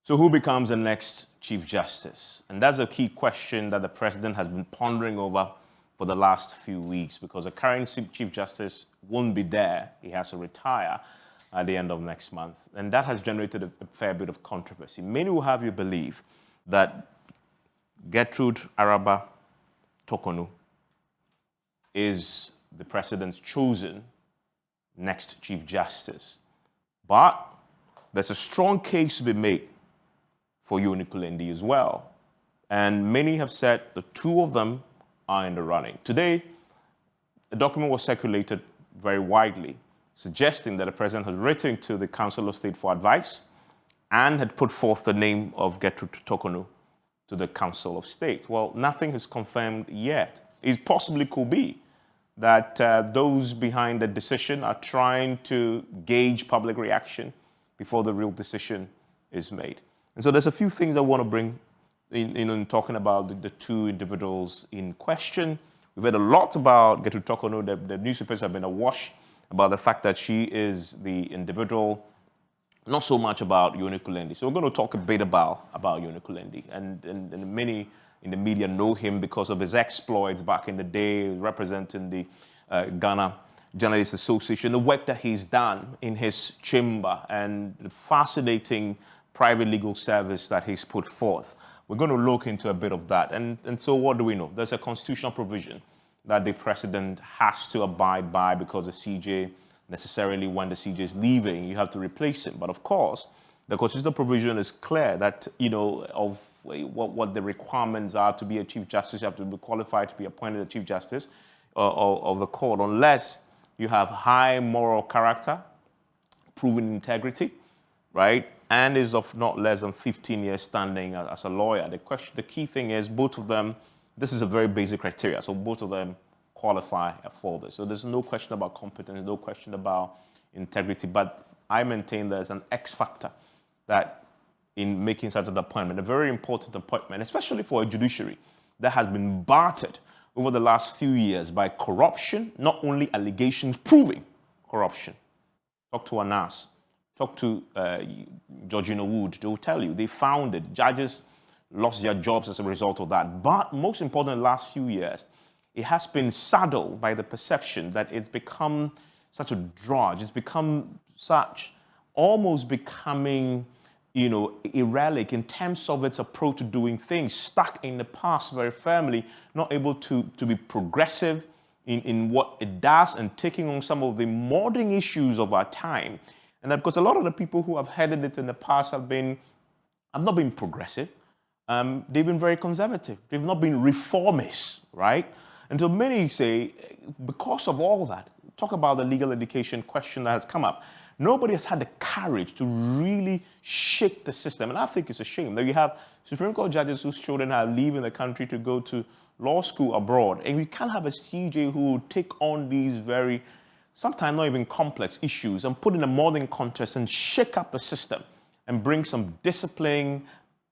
So who becomes the next Chief Justice? And that's a key question that the president has been pondering over for the last few weeks, because the current Chief Justice won't be there. He has to retire at the end of next month. And that has generated a fair bit of controversy. Many will have you believe that Gertrude Araba Tokonu is the president's chosen next Chief Justice. But there's a strong case to be made for Yoni as well. And many have said the two of them are in the running. Today, a document was circulated very widely, suggesting that the president has written to the Council of State for advice and had put forth the name of Gertrude Tokonu to the Council of State. Well, nothing is confirmed yet. It possibly could be that those behind the decision are trying to gauge public reaction before the real decision is made. And so there's a few things I want to bring in talking about the two individuals in question. We've heard a lot about Gertrude Tokonu. The newspapers have been awash about the fact that she is the individual, not so much about Yoni Kulendi. So we're going to talk a bit about Yoni Kulendi. And many in the media know him because of his exploits back in the day, representing the Ghana Journalists Association, the work that he's done in his chamber, and the fascinating private legal service that he's put forth. We're going to look into a bit of that. And so what do we know? There's a constitutional provision that the president has to abide by, because the CJ, necessarily when the CJ is leaving, you have to replace him. But of course, the constitutional provision is clear that, of what the requirements are to be a Chief Justice. You have to be qualified to be appointed a Chief Justice of the court, unless you have high moral character, proven integrity, right? And is of not less than 15 years standing as a lawyer. The key thing is both of them, this is a very basic criteria, so both of them qualify for this. So there's no question about competence, no question about integrity, but I maintain there's an X factor that in making such an appointment, a very important appointment, especially for a judiciary that has been battered over the last few years by corruption, not only allegations proving corruption. Talk to Anas. Talk to Georgina Wood. They will tell you they found it. Judges lost their jobs as a result of that. But most important, in the last few years, it has been saddled by the perception that it's become such a drudge. It's become such, almost becoming, a relic in terms of its approach to doing things, stuck in the past very firmly, not able to be progressive in what it does, and taking on some of the modern issues of our time. And that because a lot of the people who have headed it in the past have not been progressive. They've been very conservative. They've not been reformists, right? And so many say, because of all that, talk about the legal education question that has come up. Nobody has had the courage to really shake the system. And I think it's a shame that you have Supreme Court judges whose children are leaving the country to go to law school abroad. And we can't have a CJ who will take on these very, sometimes not even complex issues, and put in a modern context and shake up the system and bring some discipline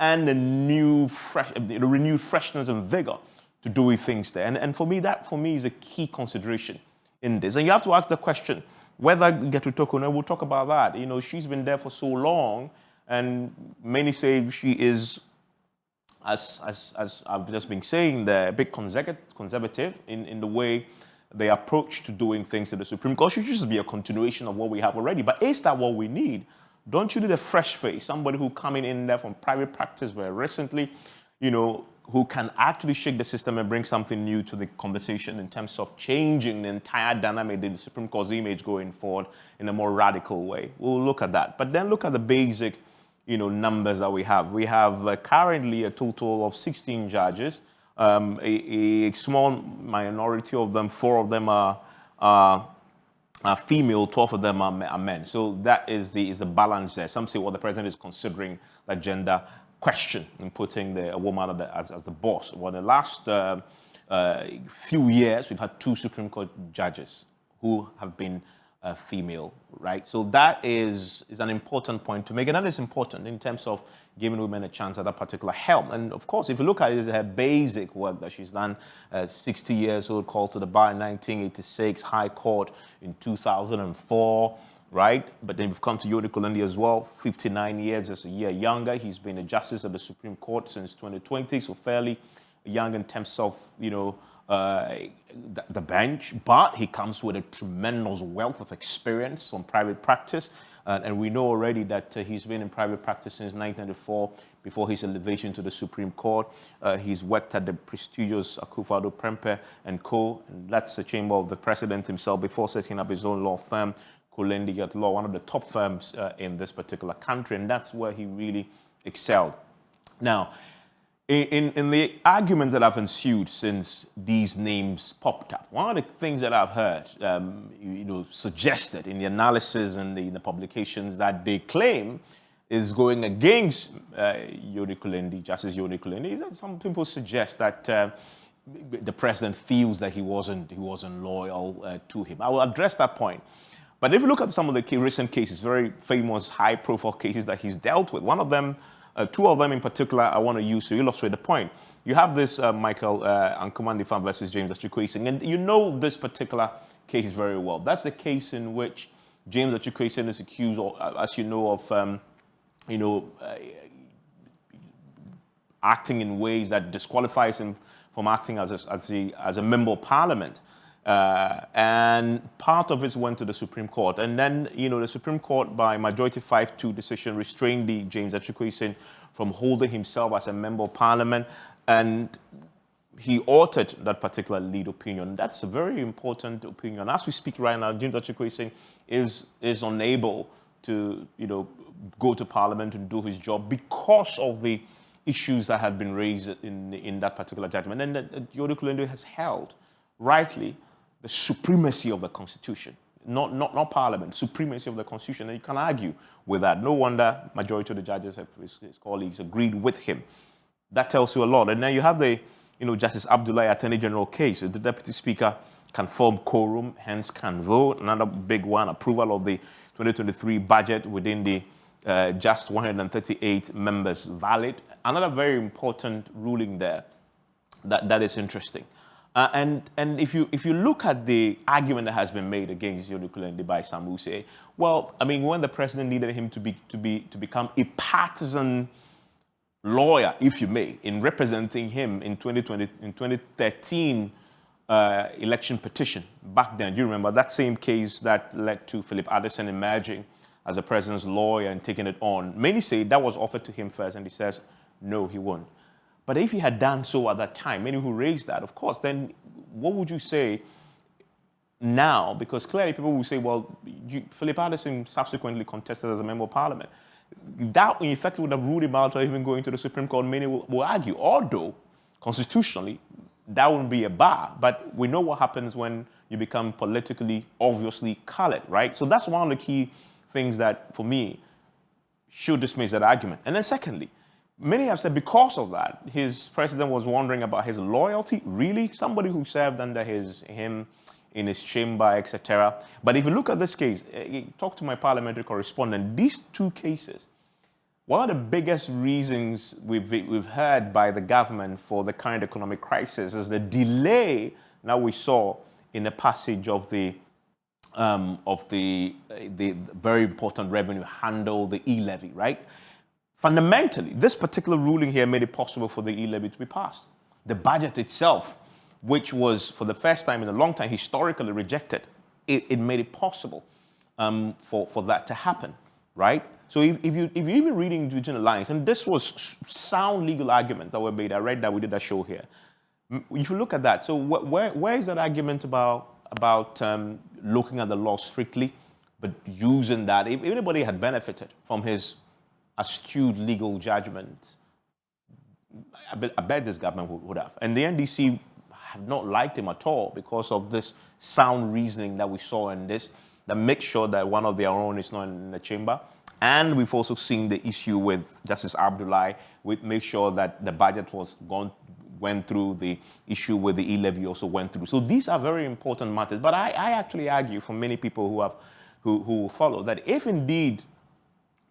and a renewed freshness and vigor to doing things there. And for me, that is a key consideration in this. And you have to ask the question, whether Gertrude Tokonu, we'll talk about that. She's been there for so long, and many say she is, as I've just been saying, they're a bit conservative in the way they approach to doing things in the Supreme Court. Should just be a continuation of what we have already. But is that what we need? Don't you need a fresh face, somebody who coming in there from private practice very recently, who can actually shake the system and bring something new to the conversation in terms of changing the entire dynamic in the Supreme Court's image going forward in a more radical way. We'll look at that. But then look at the basic, numbers that we have. We have currently a total of 16 judges. A small minority of them, 4 of them are female, 12 of them are men. So that is the balance there. Some say, well, the president is considering that gender question in putting a woman as the boss. Well, the last few years, we've had 2 Supreme Court judges who have been female, right? So that is an important point to make, and that is important in terms of giving women a chance at that particular helm. And of course, if you look at it, it's her basic work that she's done. 60 years old, called to the bar in 1986, High Court in 2004, right? But then we've come to Yoni Kulendi as well, 59 years, just a year younger. He's been a justice of the Supreme Court since 2020, so fairly young in terms of, the bench. But he comes with a tremendous wealth of experience from private practice. And we know already that he's been in private practice since 1994, before his elevation to the Supreme Court. He's worked at the prestigious Akufo-Addo and Co. And that's the chamber of the president himself before setting up his own law firm, Kulendi at Law, one of the top firms in this particular country. And that's where he really excelled. Now, in the argument that have ensued since these names popped up, one of the things that I've heard, suggested in the analysis and the publications that they claim is going against Yoni Kulendi, Justice Yoni Kulendi, is that some people suggest that the president feels that he wasn't loyal to him. I will address that point. But if you look at some of the recent cases, very famous, high-profile cases that he's dealt with, one of them, two of them in particular, I want to use to illustrate the point. You have this Michael Ankomandifan versus James Achukwuesin, and you know this particular case very well. That's the case in which James Achukwuesin is accused, as you know, of acting in ways that disqualifies him from acting as a member of parliament. And part of it went to the Supreme Court. And then, the Supreme Court, by majority 5-2 decision, restrained James Achukwuesin from holding himself as a member of parliament. And he altered that particular lead opinion. That's a very important opinion. As we speak right now, James Achukwuesin is unable to, go to parliament and do his job because of the issues that had been raised in that particular judgment. And Yoni Kulendi has held, rightly, the supremacy of the Constitution, not Parliament, supremacy of the Constitution. And you can argue with that. No wonder majority of the judges, his colleagues, agreed with him. That tells you a lot. And then you have the, Justice Abdullahi Attorney General case. The Deputy Speaker can form quorum, hence can vote. Another big one, approval of the 2023 budget within the just 138 members valid. Another very important ruling there that is interesting. And if you look at the argument that has been made against Yoni Kulendi by some who say, well, I mean, when the president needed him to become a partisan lawyer, if you may, in representing him in 2013 election petition back then, do you remember that same case that led to Philip Addison emerging as the president's lawyer and taking it on? Many say that was offered to him first, and he says, no, he won't. But if he had done so at that time, many who raised that, of course, then what would you say now? Because clearly people will say, well, Philip Addison subsequently contested as a member of parliament. That, in effect, would have ruled him out or even going to the Supreme Court. Many will argue, although constitutionally, that wouldn't be a bar. But we know what happens when you become politically, obviously colored, right? So that's one of the key things that, for me, should dismiss that argument. And then secondly, many have said because of that, his president was wondering about his loyalty. Really? Somebody who served under him in his chamber, etc. But if you look at this case, talk to my parliamentary correspondent, these two cases, one of the biggest reasons we've heard by the government for the current economic crisis is the delay now we saw in the passage of the very important revenue handle, the e-levy, right? Fundamentally, this particular ruling here made it possible for the e-levy to be passed. The budget itself, which was for the first time in a long time historically rejected, it made it possible for that to happen, right? So if you're even reading Judicial Alliance, and this was sound legal arguments that were made, I read that, we did that show here. If you look at that, so where is that argument about looking at the law strictly, but using that, if anybody had benefited from his astute legal judgment, I bet this government would have. And the NDC have not liked him at all because of this sound reasoning that we saw in this, that makes sure that one of their own is not in the chamber. And we've also seen the issue with Justice Abdullahi, which make sure that the budget went through, the issue with the e-levy also went through. So these are very important matters. But I actually argue for many people who follow that if indeed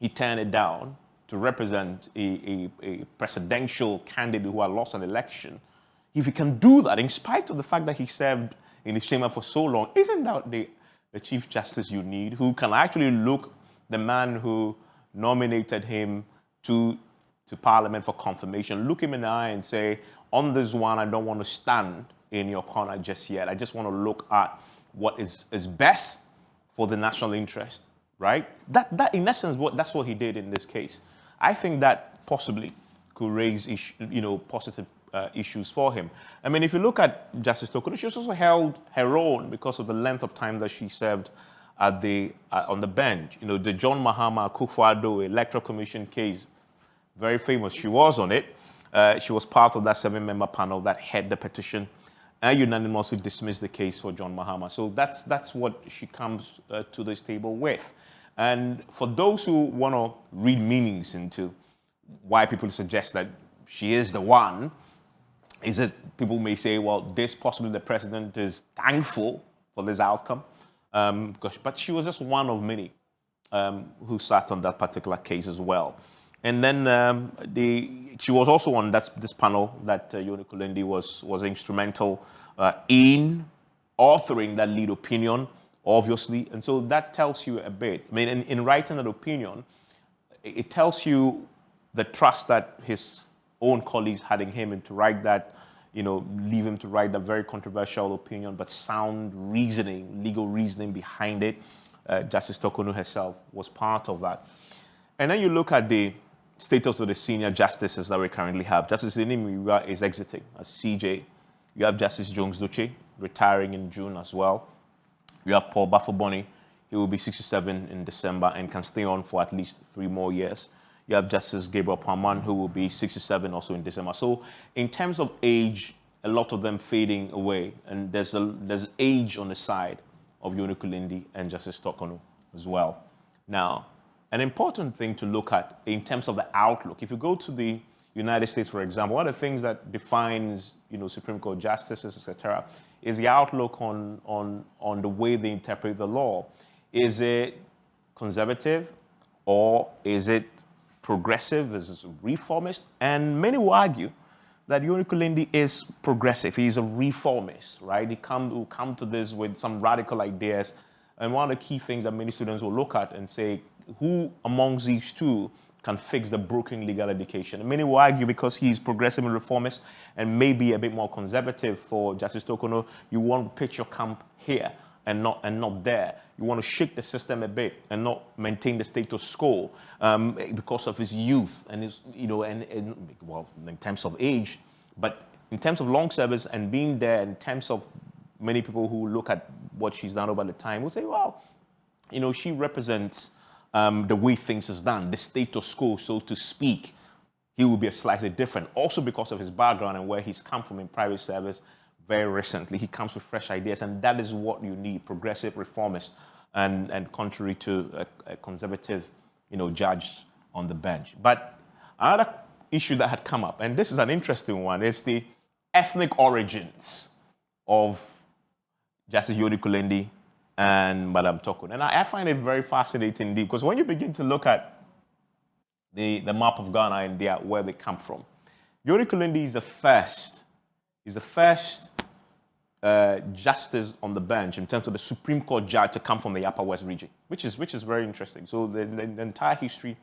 he turned it down to represent a presidential candidate who had lost an election, if he can do that, in spite of the fact that he served in his chamber for so long, isn't that the Chief Justice you need, who can actually look the man who nominated him to Parliament for confirmation, look him in the eye and say, on this one, I don't want to stand in your corner just yet. I just want to look at what is best for the national interest, right? That in essence, that's what he did in this case. I think that possibly could raise positive issues for him. I mean, if you look at Justice Tokono, she also held her own because of the length of time that she served on the bench. You know, the John Mahama Akufo-Addo Electoral Commission case, very famous. She was on it. She was part of that 7-member panel that had the petition and unanimously dismissed the case for John Mahama. So that's what she comes to this table with. And for those who want to read meanings into why people suggest that she is the one, is it people may say, well, this possibly the president is thankful for this outcome, but she was just one of many who sat on that particular case as well. And then she was also on this panel that Yoni Kulendi was instrumental in authoring that lead opinion, obviously. And so that tells you a bit. I mean, in writing that opinion, it tells you the trust that his own colleagues had in him and to write that, leave him to write that very controversial opinion, but sound reasoning, legal reasoning behind it. Justice Tokono herself was part of that. And then you look at the status of the senior justices that we currently have. Justice Inimiwa is exiting as CJ. You have Justice Jones Duche retiring in June as well. You have Paul Bafoboni. He will be 67 in December and can stay on for at least 3 more years. You have Justice Gabriel Paman, who will be 67 also in December. So in terms of age, a lot of them fading away. And there's age on the side of Yoni Kulendi and Justice Tokono as well. Now, an important thing to look at in terms of the outlook, if you go to the United States, for example, one of the things that defines, Supreme Court justices, etc., is the outlook on the way they interpret the law. Is it conservative or is it progressive? Is it reformist? And many will argue that Yoni Kulendi is progressive. He's a reformist, right? He will come to this with some radical ideas. And one of the key things that many students will look at and say, who amongst these two can fix the broken legal education? And many will argue because he's progressive and reformist and maybe a bit more conservative for Justice Tokono, you want to pitch your camp here and not there. You want to shake the system a bit and not maintain the status quo because of his youth and his, in terms of age, but in terms of long service and being there, in terms of many people who look at what she's done over the time will say, well, she represents the way things is done, the status quo, so to speak. He will be slightly different, also because of his background and where he's come from in private service very recently. He comes with fresh ideas, and that is what you need, progressive reformist, and contrary to a conservative, judge on the bench. But another issue that had come up, and this is an interesting one, is the ethnic origins of Justice Yoni Kulendi and Madam Tokono. And I find it very fascinating indeed, because when you begin to look at the map of Ghana and where they come from, Yoni Kulendi is the first justice on the bench in terms of the Supreme Court judge to come from the Upper West region, which is very interesting. So the entire history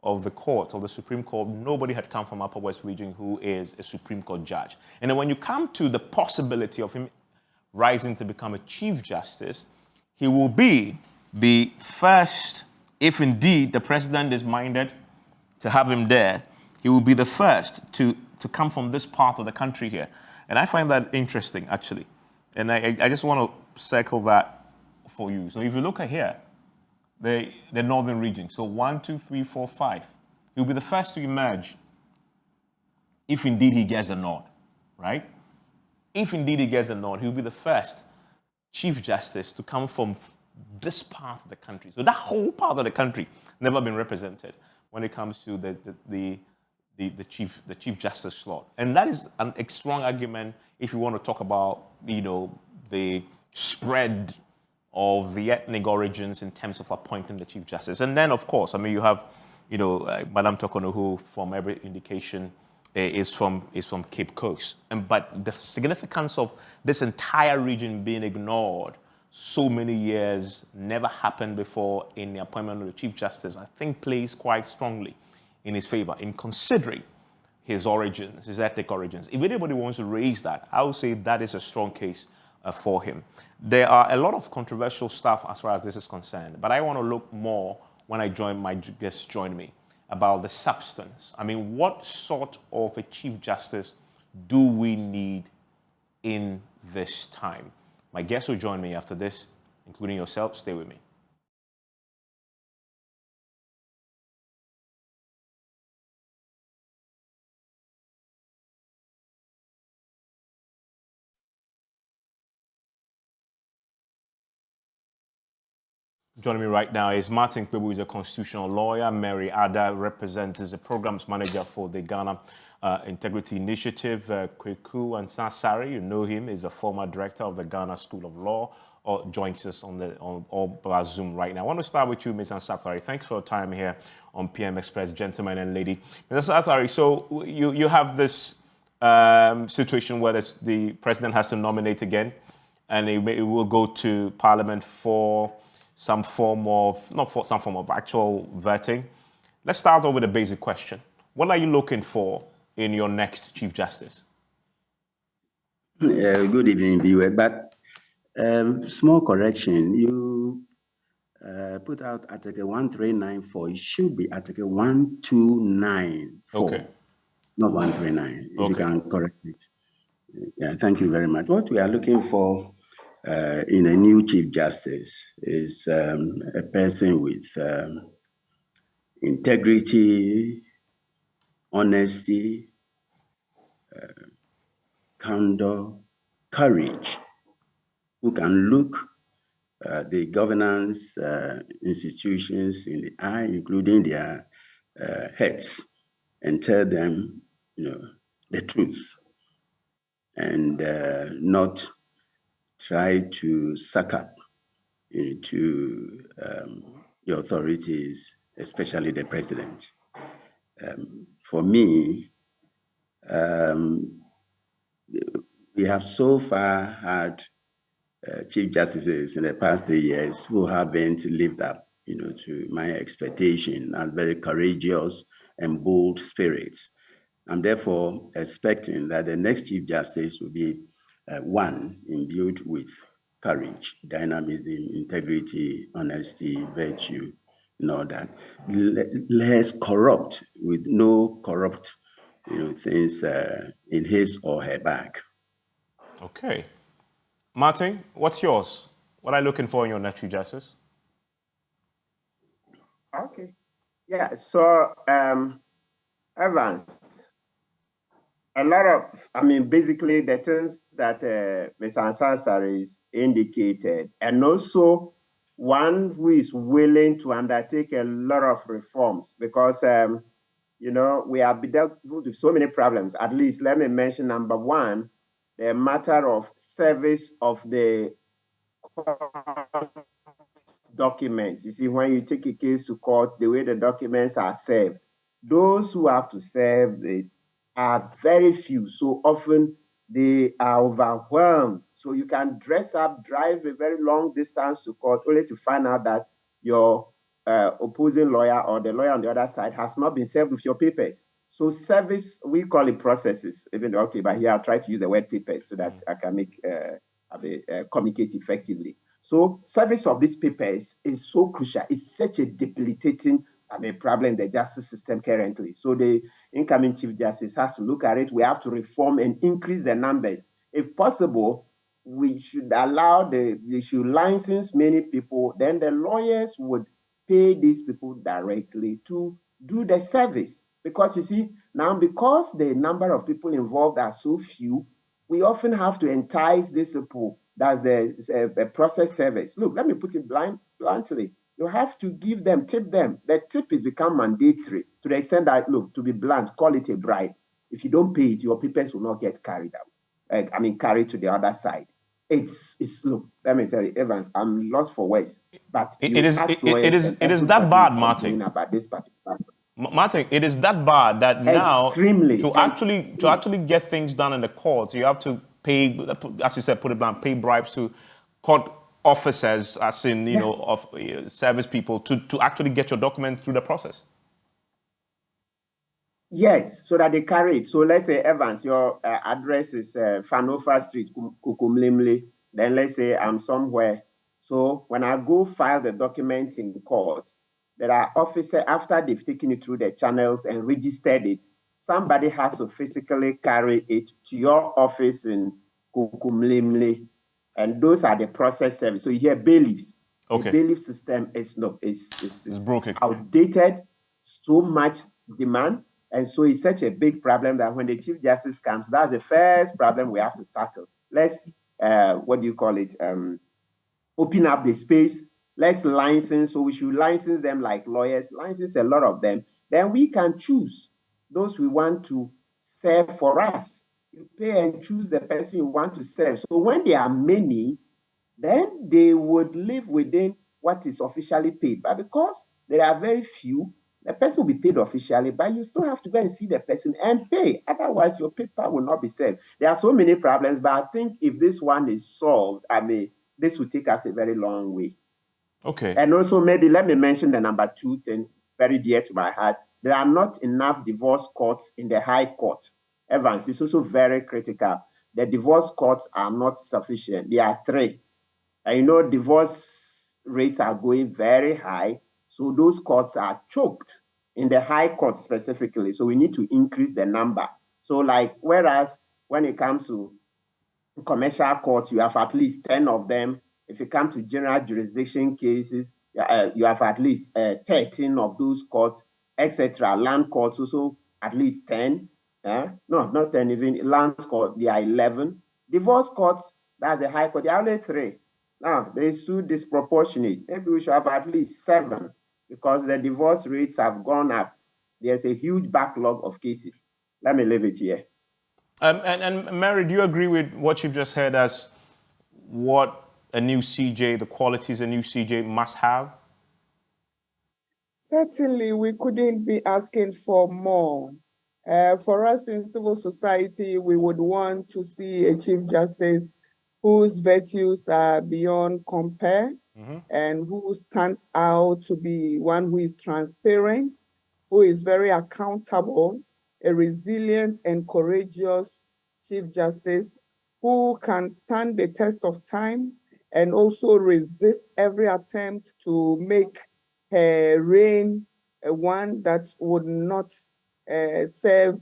of the court, of the Supreme Court, nobody had come from Upper West region who is a Supreme Court judge. And then when you come to the possibility of him rising to become a Chief Justice, he will be the first, if indeed the president is minded to have him there, he will be the first to come from this part of the country here. And I find that interesting, actually. And I just want to circle that for you. So if you look at here, the northern region, so 1, 2, 3, 4, 5, he'll be the first to emerge if indeed he gets a nod, right? If indeed he gets a nod, he'll be the first Chief Justice to come from this part of the country. So that whole part of the country never been represented when it comes to the Chief Justice slot. And that is a strong argument if you want to talk about, the spread of the ethnic origins in terms of appointing the Chief Justice. And then, of course, you have, Madam Tokono, who, from every indication, is from Cape Coast. But the significance of this entire region being ignored so many years, never happened before in the appointment of the Chief Justice, I think plays quite strongly in his favor in considering his origins, his ethnic origins. If anybody wants to raise that, I would say that is a strong case for him. There are a lot of controversial stuff as far as this is concerned, but I want to look more when my guests join me about the substance. I mean, what sort of a Chief Justice do we need in this time? My guests will join me after this, including yourself. Stay with me. Joining me right now is Martin Kpebu, who is a constitutional lawyer. Mary Ada represents as the programs manager for the Ghana Integrity Initiative. Kweku Ansasari, you know him, is a former director of the Ghana School of Law, or joins us on Zoom right now. I want to start with you, Ms. Ansasari. Thanks for your time here on PM Express, gentlemen and lady. Ms. Ansasari, so you have this situation where the president has to nominate again, and it will go to Parliament for some form of actual vetting. Let's start off with a basic question. What are you looking for in your next Chief Justice? Good evening, viewer. But small correction. You put out Article 1394. It should be Article 1294. Okay. Not 139. If you can correct it. Yeah, thank you very much. What we are looking for in a new Chief Justice is a person with integrity, honesty, candor, courage, who can look the governance institutions in the eye, including their heads, and tell them, the truth, and not try to suck up to the authorities, especially the president. For me, we have so far had Chief Justices in the past 3 years who haven't lived up, to my expectation as very courageous and bold spirits. I'm therefore expecting that the next Chief Justice will be one imbued with courage, dynamism, integrity, honesty, virtue, and all that. Less corrupt, with no corrupt, things in his or her bag. Okay. Martin, what's yours? What are you looking for in your next Chief Justice? Okay. Yeah, so Evans, a lot of, basically the things that Ms. Ansasari is indicated, and also one who is willing to undertake a lot of reforms, because, we have been dealt with so many problems. At least let me mention number one, the matter of service of the documents. You see, when you take a case to court, the way the documents are served, those who have to serve it are very few. So often they are overwhelmed. So you can dress up, drive a very long distance to court only to find out that your opposing lawyer or the lawyer on the other side has not been served with your papers. So service, we call it processes, even though, but here I'll try to use the word papers so that I can communicate effectively. So service of these papers is so crucial. It's such a debilitating problem in the justice system currently. So the incoming Chief Justice has to look at it. We have to reform and increase the numbers. If possible, we should allow they should license many people. Then the lawyers would pay these people directly to do the service. Because you see, now because the number of people involved are so few, we often have to entice these people. That's the process service. Look, let me put it bluntly. You have to tip them. The tip is become mandatory to the extent that, look, to be blunt, call it a bribe. If you don't pay it, your papers will not get carried out. Carried to the other side. It's look, let me tell you, Evans, I'm lost for words. But it is that bad, Martin. About this particular. Martin, it is that bad that now to actually get things done in the courts, you have to pay, as you said, put it blunt, pay bribes to court officers, as in, of service people, to actually get your document through the process? Yes, so that they carry it. So let's say, Evans, your address is Fanofa Street, Kukumlimli. Then let's say I'm somewhere. So when I go file the documents in court, there are officers, after they've taken it through the channels and registered it, somebody has to physically carry it to your office in Kukumlimli. And those are the process service. So you hear bailiffs. Okay. The bailiff system is broken, outdated, so much demand. And so it's such a big problem that when the Chief Justice comes, that's the first problem we have to tackle. Let's, open up the space. Let's license. So we should license them like lawyers, license a lot of them. Then we can choose those we want to serve for us. You pay and choose the person you want to serve. So when there are many, then they would live within what is officially paid. But because there are very few, the person will be paid officially, but you still have to go and see the person and pay. Otherwise, your paper will not be served. There are so many problems, but I think if this one is solved, this will take us a very long way. Okay. And also, maybe let me mention the number 2 thing, very dear to my heart. There are not enough divorce courts in the High Court. Evans, it's also very critical. The divorce courts are not sufficient. There are 3. And divorce rates are going very high. So those courts are choked in the High Court specifically. So we need to increase the number. So whereas when it comes to commercial courts, you have at least 10 of them. If you come to general jurisdiction cases, you have at least 13 of those courts, etc. Land courts also at least 10. No, not 10 even. Land court, there are 11. Divorce courts, that's the High Court, there are only 3. Now, there's 2 disproportionate. Maybe we should have at least 7 because the divorce rates have gone up. There's a huge backlog of cases. Let me leave it here. And Mary, do you agree with what you've just heard as what a new CJ, the qualities a new CJ must have? Certainly, we couldn't be asking for more. For us in civil society, we would want to see a Chief Justice whose virtues are beyond compare, and who stands out to be one who is transparent, who is very accountable, a resilient and courageous Chief Justice who can stand the test of time and also resist every attempt to make her reign one that would not serve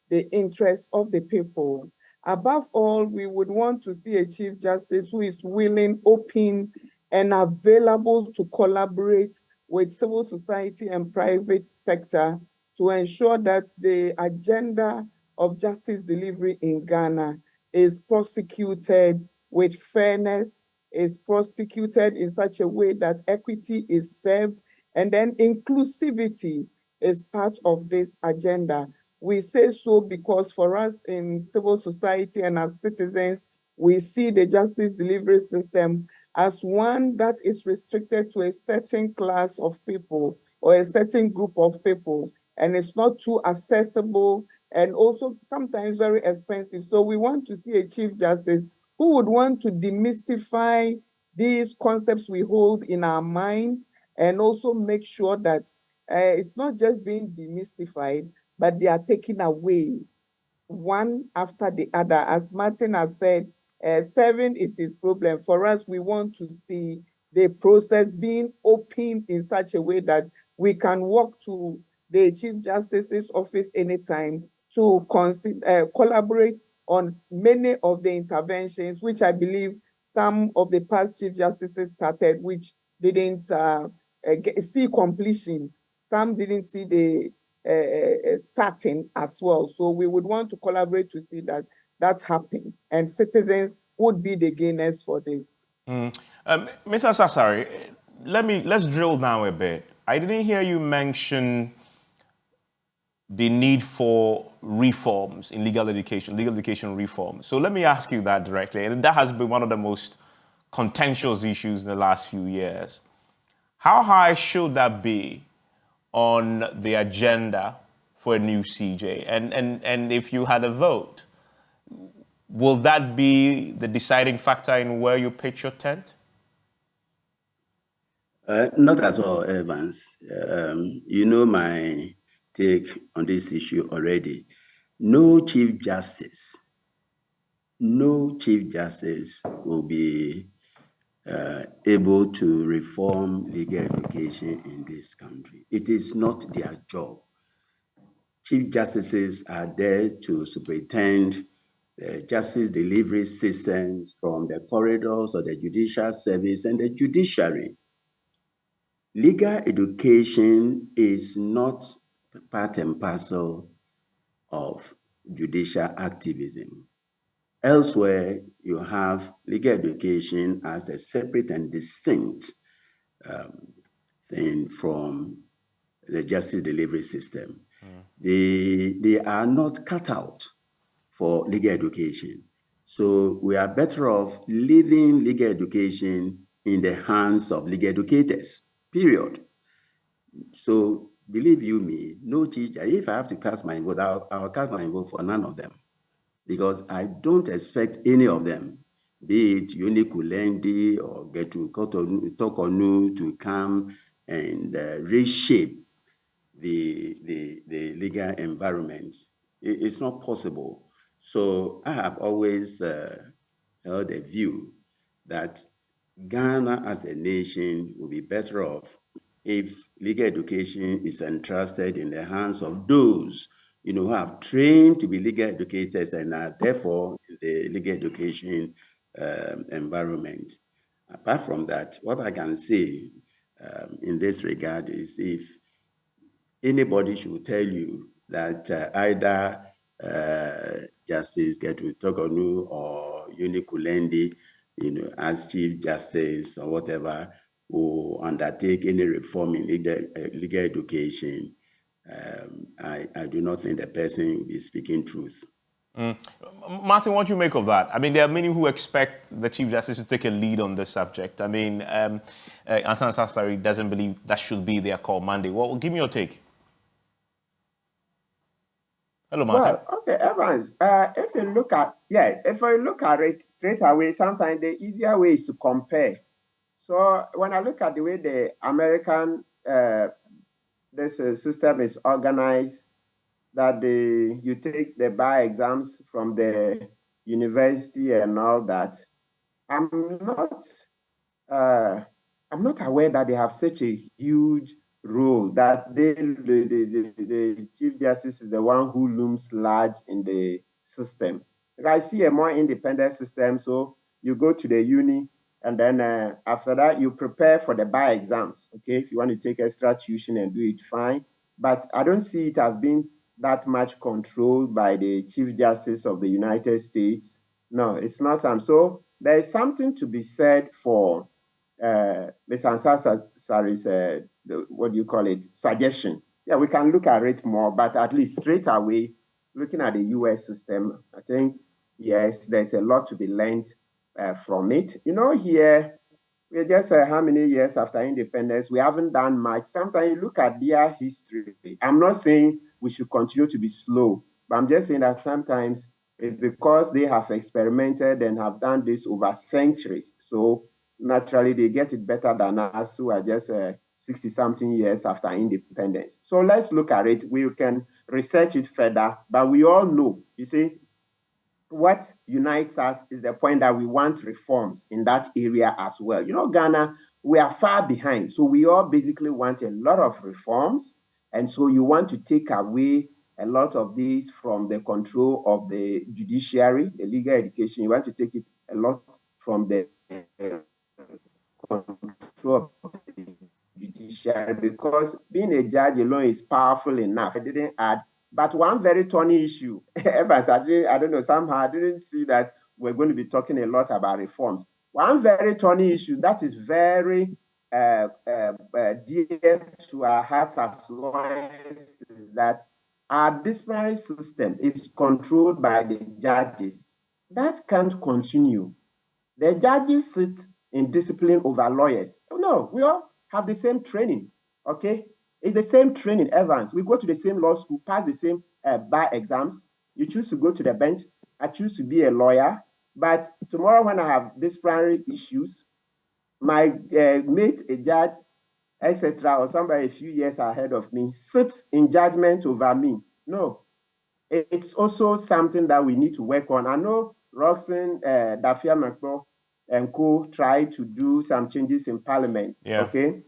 the interests of the people. Above all, we would want to see a Chief Justice who is willing, open, and available to collaborate with civil society and private sector to ensure that the agenda of justice delivery in Ghana is prosecuted with fairness, is prosecuted in such a way that equity is served, and then inclusivity is part of this agenda. We say so because for us in civil society and as citizens, we see the justice delivery system as one that is restricted to a certain class of people or a certain group of people, and it's not too accessible and also sometimes very expensive. So we want to see a Chief Justice who would want to demystify these concepts we hold in our minds and also make sure that it's not just being demystified, but they are taken away one after the other. As Martin has said, serving is his problem. For us, we want to see the process being opened in such a way that we can walk to the Chief Justice's office anytime to collaborate on many of the interventions, which I believe some of the past Chief Justices started, which didn't see completion. Some didn't see the starting as well. So we would want to collaborate to see that that happens, and citizens would be the gainers for this. Mr. Sassari, let's drill down a bit. I didn't hear you mention the need for reforms in legal education reforms. So let me ask you that directly, and that has been one of the most contentious issues in the last few years. How high should that be on the agenda for a new CJ? And if you had a vote, will that be the deciding factor in where you pitch your tent? Not at all, Evans. You know my take on this issue already. No Chief Justice will be able to reform legal education in this country. It is not their job. Chief Justices are there to superintend the justice delivery systems from the corridors of the judicial service and the judiciary. Legal education is not part and parcel of judicial activism. Elsewhere, you have legal education as a separate and distinct thing from the justice delivery system. They are not cut out for legal education. So we are better off leaving legal education in the hands of legal educators, period. So believe you me, no teacher, if I have to cast my vote, I'll cast my vote for none of them, because I don't expect any of them, be it Unikulendi or Getu Tokonu, to come and reshape the legal environment. It's not possible. So I have always held a view that Ghana as a nation will be better off if legal education is entrusted in the hands of those who have trained to be legal educators and are therefore in the legal education environment. Apart from that, what I can say in this regard is, if anybody should tell you that either Justice Gertrude Togonu or Unikulendi, as Chief Justice or whatever, will undertake any reform in legal education, I do not think the person will be speaking truth. Martin, what do you make of that? I mean, there are many who expect the Chief Justice to take a lead on this subject. I mean, Ansan Sassari doesn't believe that should be their call Monday. Well, give me your take. Hello, Martin. Well, okay, Evans, if you look at it straight away, sometimes the easier way is to compare. So when I look at the way the American this system is organized, that you take the bar exams from the university and all that, I'm not aware that they have such a huge role, that the Chief Justice is the one who looms large in the system. Like, I see a more independent system. So you go to the uni, and then after that, you prepare for the bar exams. Okay, if you want to take extra tuition and do it, fine. But I don't see it as being that much controlled by the Chief Justice of the United States. No, it's not. So there is something to be said for Ms. Ansari's, what do you call it, suggestion. Yeah, we can look at it more, but at least straight away, looking at the US system, I think, yes, there's a lot to be learned from it. Here, we're just how many years after independence, we haven't done much. Sometimes you look at their history. I'm not saying we should continue to be slow, but I'm just saying that sometimes it's because they have experimented and have done this over centuries. So naturally, they get it better than us, who are just 60-something years after independence. So let's look at it. We can research it further, but we all know, you see, what unites us is the point that we want reforms in that area as well. Ghana, we are far behind. So we all basically want a lot of reforms. And so you want to take away a lot of these from the control of the judiciary, the legal education. You want to take it a lot from the control of the judiciary, because being a judge alone is powerful enough. I didn't add. But one very thorny issue, Evans, I don't know, somehow I didn't see that we're going to be talking a lot about reforms. One very thorny issue that is very dear to our hearts as lawyers is that our disciplinary system is controlled by the judges. That can't continue. The judges sit in discipline over lawyers. No, we all have the same training, okay? It's the same training, Evans. We go to the same law school, pass the same bar exams. You choose to go to the bench. I choose to be a lawyer. But tomorrow when I have disciplinary issues, my mate, a judge, etc., or somebody a few years ahead of me sits in judgment over me. No, it's also something that we need to work on. I know Roxanne Dafia-Mekpo and co tried to do some changes in Parliament. Yeah. Okay.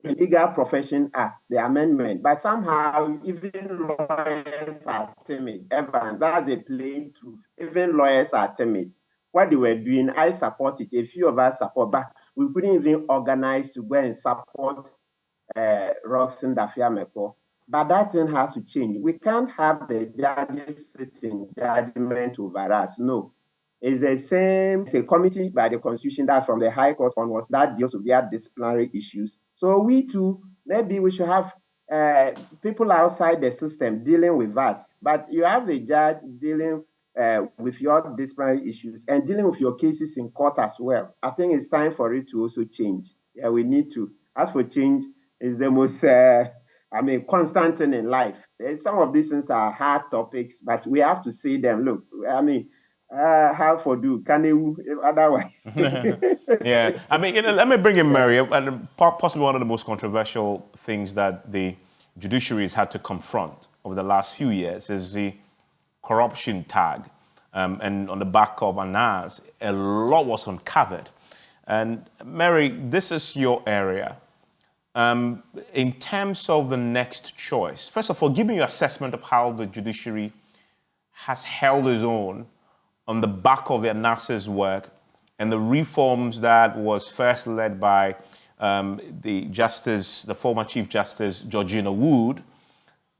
The Legal Profession Act, the amendment, but somehow even lawyers are timid. Evans, that's a plain truth. Even lawyers are timid. What they were doing, I support it. A few of us support, but we couldn't even organize to go and support Roxanne Dafia-Mekpo. But that thing has to change. We can't have the judges sitting judgment over us. No. It's the same, it's a committee by the Constitution that's from the High Court onwards that deals with their disciplinary issues. So we too, maybe we should have people outside the system dealing with us. But you have the judge dealing with your disciplinary issues and dealing with your cases in court as well. I think it's time for it to also change. Yeah, we need to. As for change, it's the most, constant thing in life. Some of these things are hard topics, but we have to say them. Look, how for do can you otherwise? Yeah, I mean, let me bring in Mary, and possibly one of the most controversial things that the judiciary has had to confront over the last few years is the corruption tag. And on the back of Anas, a lot was uncovered. And Mary, this is your area. In terms of the next choice, first of all, give me your assessment of how the judiciary has held its own on the back of Anas's work and the reforms that was first led by the former Chief Justice Georgina Wood.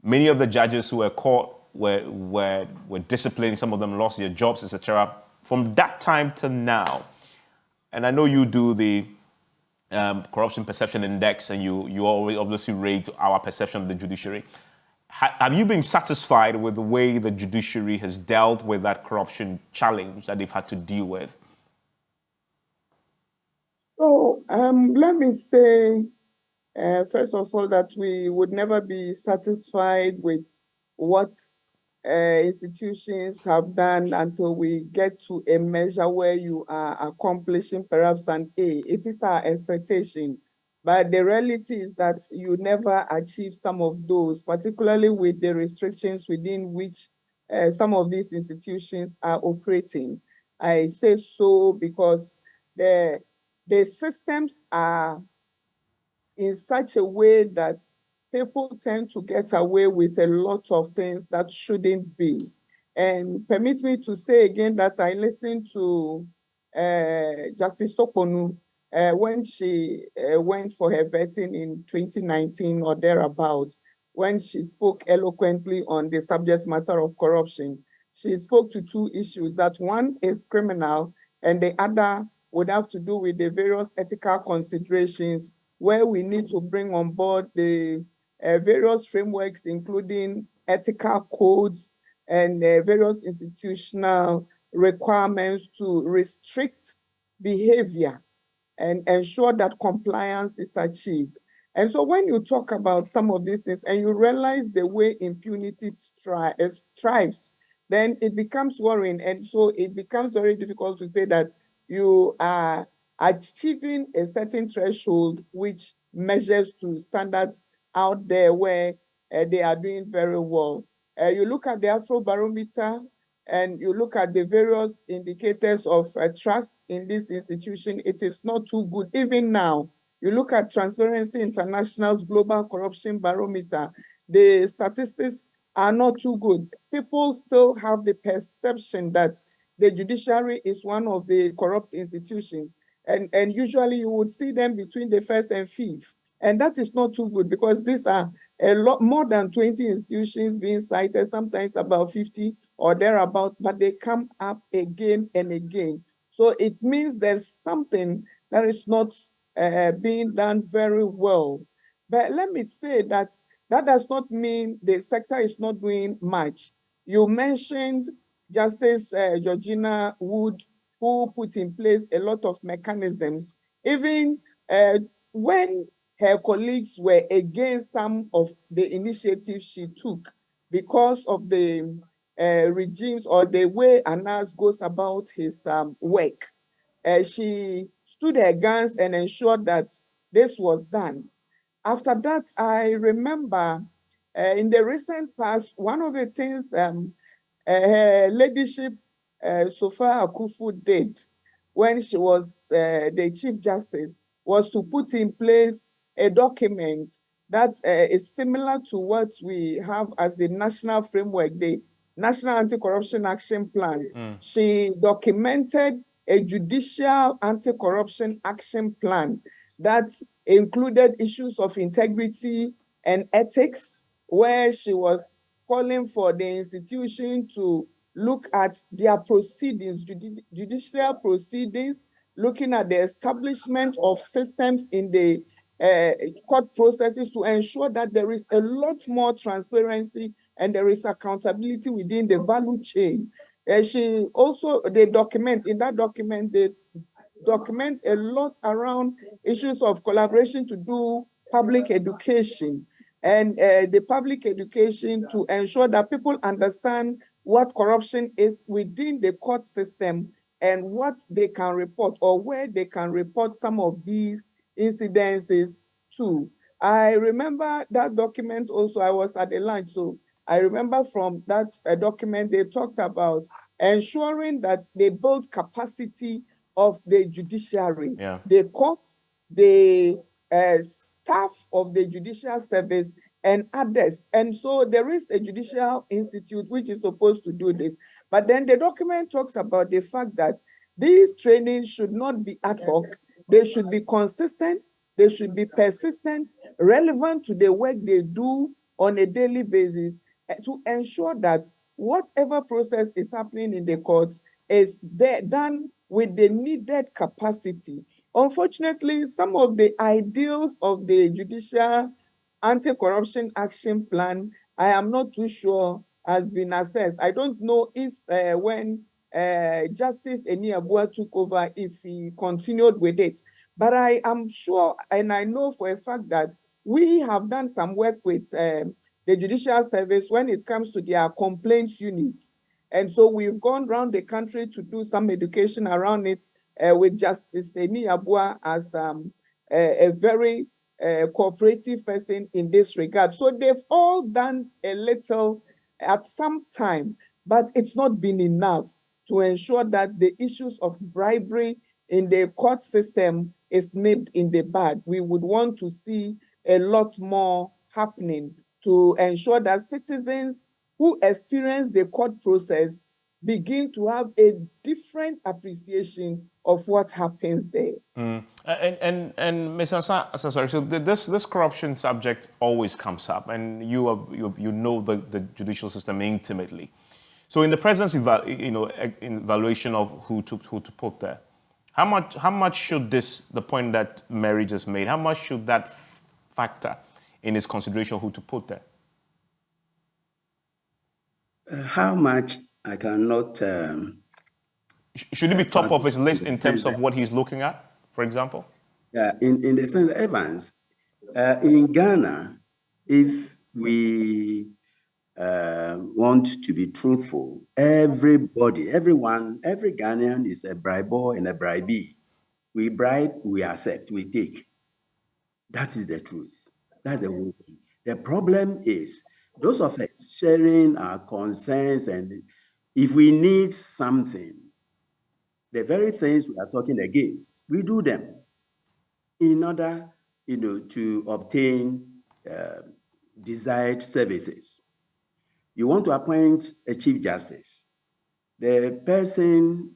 Many of the judges who were caught were disciplined. Some of them lost their jobs, etc. From that time to now, and I know you do the Corruption Perception Index, and you always obviously rate our perception of the judiciary. Have you been satisfied with the way the judiciary has dealt with that corruption challenge that they've had to deal with? So let me say, first of all, that we would never be satisfied with what institutions have done until we get to a measure where you are accomplishing perhaps an A. It is our expectation. But the reality is that you never achieve some of those, particularly with the restrictions within which some of these institutions are operating. I say so because the systems are in such a way that people tend to get away with a lot of things that shouldn't be. And permit me to say again that I listened to Justice Tokonu when she went for her vetting in 2019 or thereabout, when she spoke eloquently on the subject matter of corruption. She spoke to two issues, that one is criminal and the other would have to do with the various ethical considerations where we need to bring on board the various frameworks, including ethical codes and various institutional requirements to restrict behavior and ensure that compliance is achieved. And so when you talk about some of these things and you realize the way impunity thrives, then it becomes worrying. And so it becomes very difficult to say that you are achieving a certain threshold which measures to standards out there where they are doing very well. You look at the Afrobarometer and you look at the various indicators of trust in this institution, it is not too good. Even now, you look at Transparency International's Global Corruption Barometer, the statistics are not too good. People still have the perception that the judiciary is one of the corrupt institutions. And usually you would see them between the first and fifth. And that is not too good because these are a lot more than 20 institutions being cited, sometimes about 50 or thereabout, but they come up again and again. So it means there's something that is not being done very well. But let me say that that does not mean the sector is not doing much. You mentioned Justice Georgina Wood, who put in place a lot of mechanisms, even when her colleagues were against some of the initiatives she took because of the regimes or the way Anas goes about his work. She stood her guns and ensured that this was done. After that, I remember in the recent past, one of the things her ladyship, Sofa Akufu, did when she was the Chief Justice was to put in place a document that is similar to what we have as the national framework, the National Anti-Corruption Action Plan. She documented a judicial anti-corruption action plan that included issues of integrity and ethics, where she was calling for the institution to look at their proceedings, judicial proceedings, looking at the establishment of systems in the court processes to ensure that there is a lot more transparency and there is accountability within the value chain. She also, they document a lot around issues of collaboration to do public education and the public education to ensure that people understand what corruption is within the court system and what they can report or where they can report some of these incidences to. I remember that document also, I was at the lunch, so I remember from that document, they talked about ensuring that they build capacity of the judiciary, the courts, the staff of the judicial service, and others. And so there is a judicial institute which is supposed to do this. But then the document talks about the fact that these trainings should not be ad hoc, they should be consistent, they should be persistent, relevant to the work they do on a daily basis, to ensure that whatever process is happening in the courts is done with the needed capacity. Unfortunately, some of the ideals of the Judicial Anti-Corruption Action Plan, I am not too sure has been assessed. I don't know if when Justice Eniabua took over, if he continued with it. But I am sure, and I know for a fact that we have done some work with the Judicial Service when it comes to their complaints units. And so we've gone around the country to do some education around it with Justice Eniabua as a very cooperative person in this regard. So they've all done a little at some time, but it's not been enough to ensure that the issues of bribery in the court system is nipped in the bud. We would want to see a lot more happening to ensure that citizens who experience the court process begin to have a different appreciation of what happens there. And Ms. Ansah, so this corruption subject always comes up, and you know the judicial system intimately. So in the president's evaluation of who to put there, how much should the point that Mary just made, how much should that factor in his consideration who to put there? How much I cannot. Should it be top of his list in terms of what he's looking at, for example? Yeah, in the sense, Evans, in Ghana, if we want to be truthful, everybody, everyone, every Ghanaian is a briber and a bribee. We bribe, we accept, we take. That is the truth. That's the whole thing. The problem is those of us sharing our concerns, and if we need something, the very things we are talking against, we do them in order, to obtain desired services. You want to appoint a Chief Justice. The person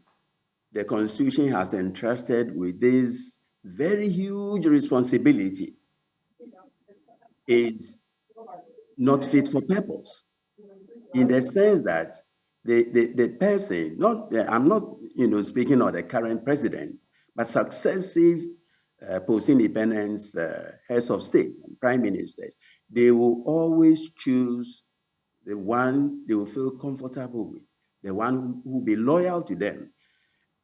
the Constitution has entrusted with this very huge responsibility is not fit for purpose, in the sense that the person, I'm not speaking of the current president, but successive post-independence heads of state and prime ministers, they will always choose the one they will feel comfortable with, the one who will be loyal to them.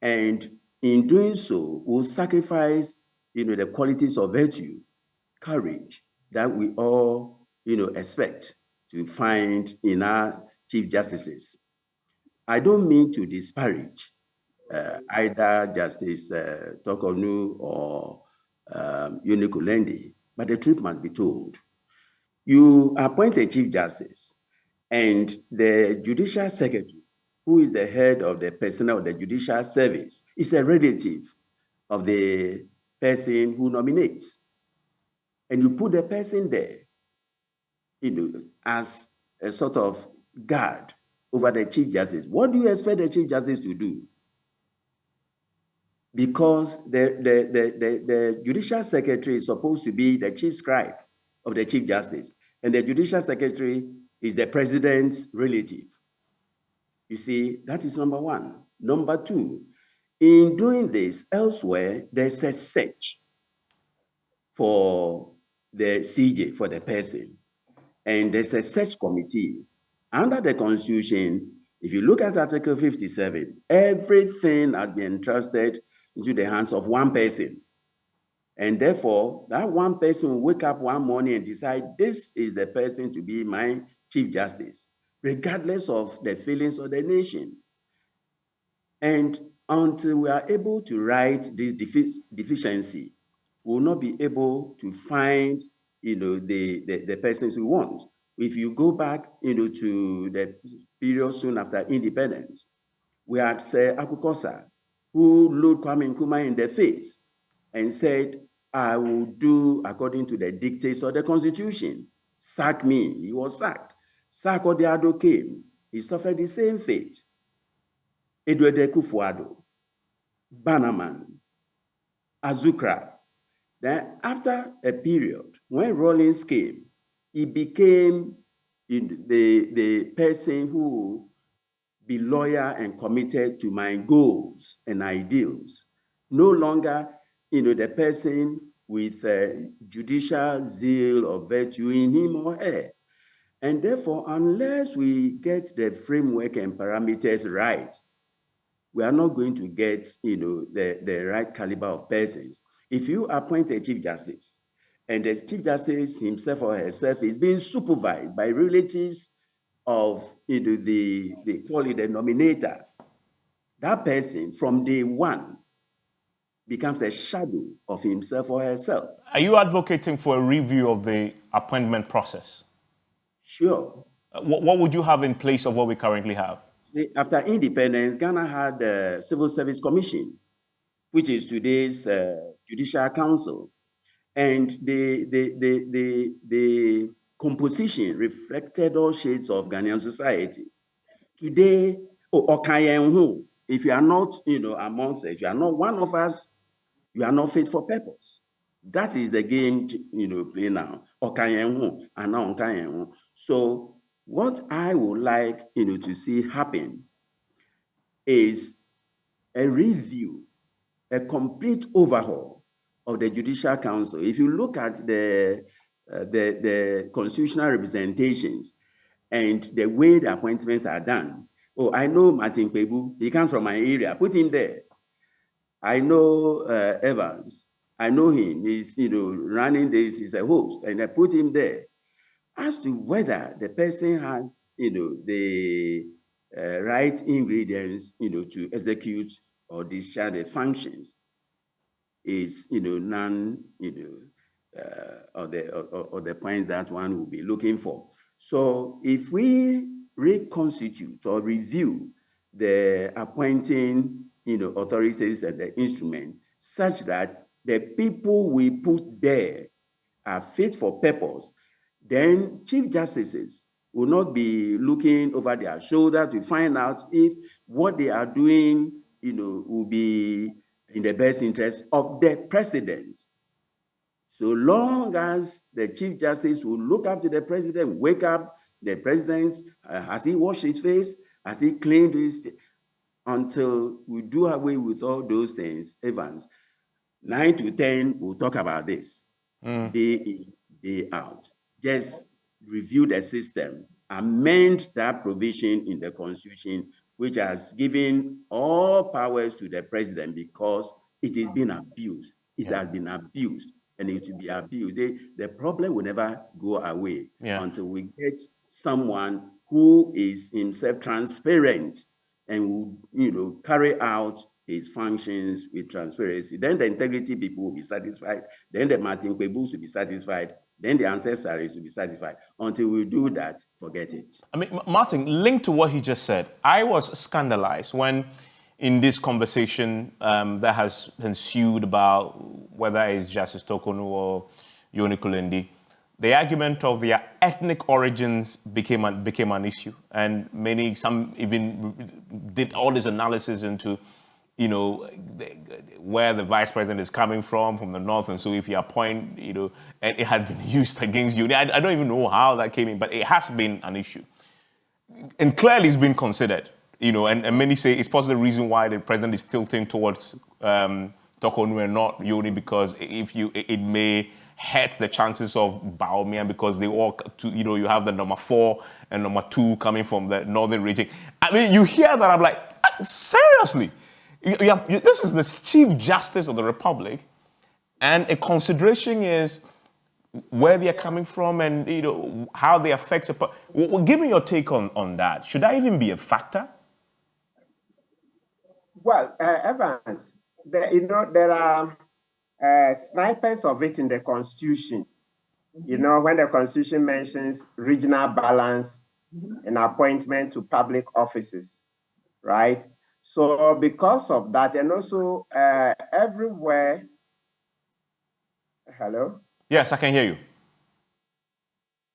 And in doing so, will sacrifice the qualities of virtue, courage that we all expect to find in our chief justices. I don't mean to disparage either Justice Tokonu or Unique Ulendi, but the truth must be told. You appoint a Chief Justice, and the Judicial Secretary, who is the head of the personnel of the Judicial Service, is a relative of the person who nominates. And you put the person there, as a sort of guard over the Chief Justice. What do you expect the Chief Justice to do? Because the Judicial Secretary is supposed to be the chief scribe of the Chief Justice, and the Judicial Secretary is the president's relative. You see, that is number one. Number two, in doing this, elsewhere, there's a search for the CJ, for the person, and there's a search committee. Under the Constitution, if you look at Article 57, everything has been entrusted into the hands of one person. And therefore, that one person will wake up one morning and decide, this is the person to be my Chief Justice, regardless of the feelings of the nation. And until we are able to right this deficiency, we will not be able to find, the persons we want. If you go back, to the period soon after independence, we had Sir Akukosa, who looked Kwame Nkrumah in the face and said, I will do according to the dictates of the Constitution. Sack me. He was sacked. Sark Odiado came. He suffered the same fate. Edward Kufuado, Bannerman, Azukra. Then after a period, when Rawlings came, he became the person who be loyal and committed to my goals and ideals. No longer, the person with judicial zeal or virtue in him or her. And therefore, unless we get the framework and parameters right, we are not going to get, the right caliber of persons. If you appoint a Chief Justice, and the Chief Justice himself or herself is being supervised by relatives of, they call it the nominator, that person from day one becomes a shadow of himself or herself. Are you advocating for a review of the appointment process? Sure. What would you have in place of what we currently have? After independence, Ghana had the Civil Service Commission, which is today's Judicial Council. And the composition reflected all shades of Ghanaian society. Today, if you are not, amongst us, if you are not one of us, you are not fit for purpose. That is the game, play now. So what I would like, to see happen is a review, a complete overhaul of the Judicial Council. If you look at the constitutional representations and the way the appointments are done, I know Martin Pebu, he comes from my area, put him there. I know Evans, I know him, he's running this, he's a host, and I put him there. As to whether the person has the right ingredients to execute or discharge the functions is none of the points that one will be looking for. So if we reconstitute or review the appointing authorities and the instrument such that the people we put there are fit for purpose, then Chief Justices will not be looking over their shoulder to find out if what they are doing will be in the best interest of the president. So long as the Chief Justice will look up to the president, wake up the president, has he washed his face? Has he cleaned his? Until we do away with all those things, Evans, 9 to 10, we'll talk about this. Day in, day out. Just review the system, amend that provision in the Constitution, which has given all powers to the president because it is being abused. It has been abused, and it will be abused. The problem will never go away until we get someone who is himself transparent and will, carry out his functions with transparency, then the integrity people will be satisfied, then the Martin Kwebus will be satisfied, then the ancestors will be satisfied. Until we do that, forget it. I mean, Martin, linked to what he just said, I was scandalized when in this conversation that has ensued about whether it's Justice Tokonu or Yoni Kulendi, the argument of their ethnic origins became an issue, and some even did all this analysis into, where the vice president is coming from the north, and so if you appoint, and it had been used against you. I don't even know how that came in, but it has been an issue, and clearly it's been considered, and many say it's possibly the reason why the president is tilting towards Tokonu and not Yoni, because it may hurt the chances of Baumia, because they all, you have the number 4 and number 2 coming from the northern region. I mean, you hear that, I'm like, seriously? This is the Chief Justice of the Republic, and a consideration is where they're coming from and how they affect. Give me your take on that. Should that even be a factor? Well, Evans, there are snipers of it in the Constitution. When the Constitution mentions regional balance and appointment to public offices, right? So because of that, and also everywhere. Hello? Yes, I can hear you.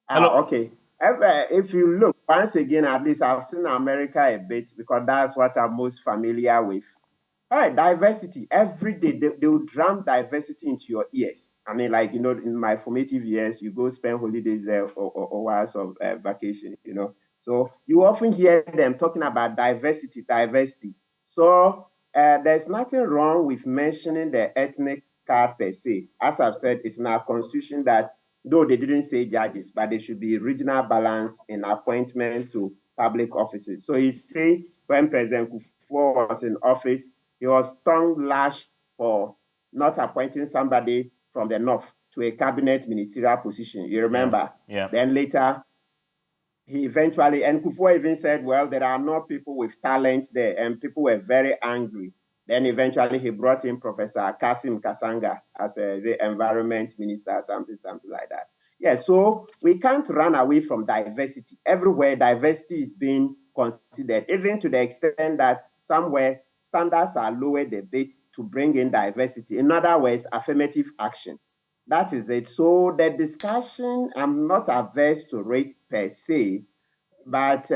Hello? Okay. If you look, once again, at least I've seen America a bit, because that's what I'm most familiar with. All right, diversity. Every day, they will drum diversity into your ears. I mean, like, in my formative years, you go spend holidays there or whiles of vacation, So you often hear them talking about diversity. So there's nothing wrong with mentioning the ethnic card per se. As I've said, it's in our constitution that, though they didn't say judges, but there should be regional balance in appointment to public offices. So you say when President Kufuor was in office, he was tongue-lashed for not appointing somebody from the north to a cabinet ministerial position. You remember? Yeah. Then later, he eventually, and Kufuor even said, well, there are no people with talent there, and people were very angry. Then eventually he brought in Professor Kasim Kasanga as the environment minister, something like that. Yeah, so we can't run away from diversity. Everywhere diversity is being considered, even to the extent that somewhere standards are lowered a bit to bring in diversity. In other words, affirmative action. That is it. So the discussion, I'm not averse to it per se, but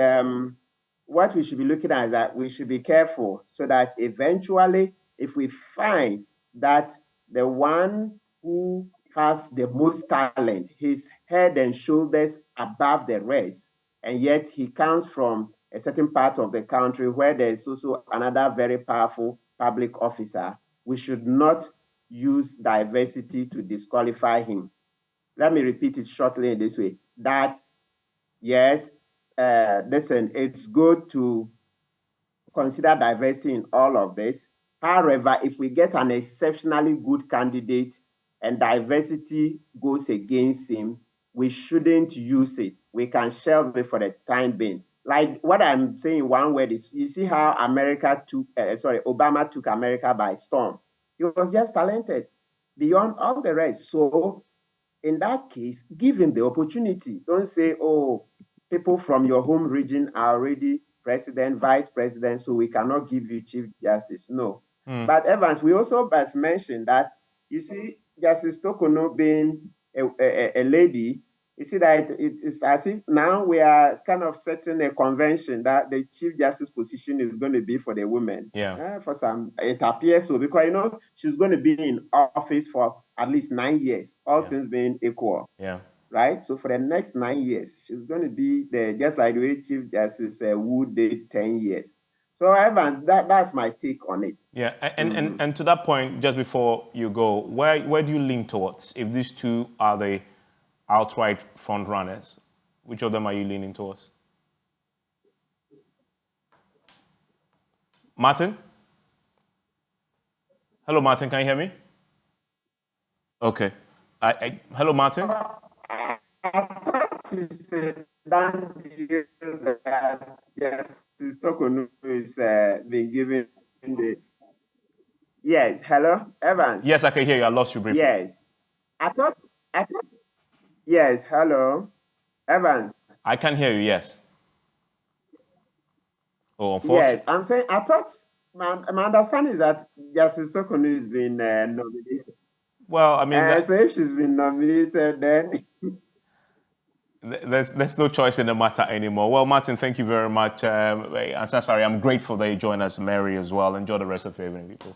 what we should be looking at is that we should be careful so that eventually, if we find that the one who has the most talent, he's head and shoulders above the rest, and yet he comes from a certain part of the country where there is also another very powerful public officer, we should not use diversity to disqualify him. Let me repeat it shortly in this way, that yes, listen, it's good to consider diversity in all of this. However, if we get an exceptionally good candidate and diversity goes against him, we shouldn't use it. We can shelve it for the time being. Like what I'm saying in one word is, you see how Obama took America by storm. He was just talented beyond all the rest. So in that case, give him the opportunity. Don't say, oh, people from your home region are already president, vice president, so we cannot give you chief justice. No. But Evans, we also must mention that, you see, Justice Tokono being a lady, you see that it's as if now we are kind of setting a convention that the chief justice position is going to be for the women. Yeah. For some, it appears so, because, she's going to be in office for at least 9 years, all things being equal. Yeah. Right? So for the next 9 years, she's going to be there, just like the way Chief Justice Wood did 10 years. So Evans, that's my take on it. Yeah, and to that point, just before you go, where do you lean towards? If these two are the outright front runners, which of them are you leaning towards? Martin? Hello, Martin, can you hear me? Okay. Hello, Martin? I thought it's a done deal that Justice Tokono is being given the Yes, hello, Evans. Yes, I can hear you. I lost you briefly. Yes, I thought, yes, hello, Evans. I can hear you, yes. Oh, Yes, unfortunately. I'm saying, I thought, my understanding is that Justice Tokunu has been nominated. Well, I mean, So if she's been nominated, then there's no choice in the matter anymore. Well, Martin, thank you very much. I'm grateful that you joined us, Mary, as well. Enjoy the rest of your evening, people.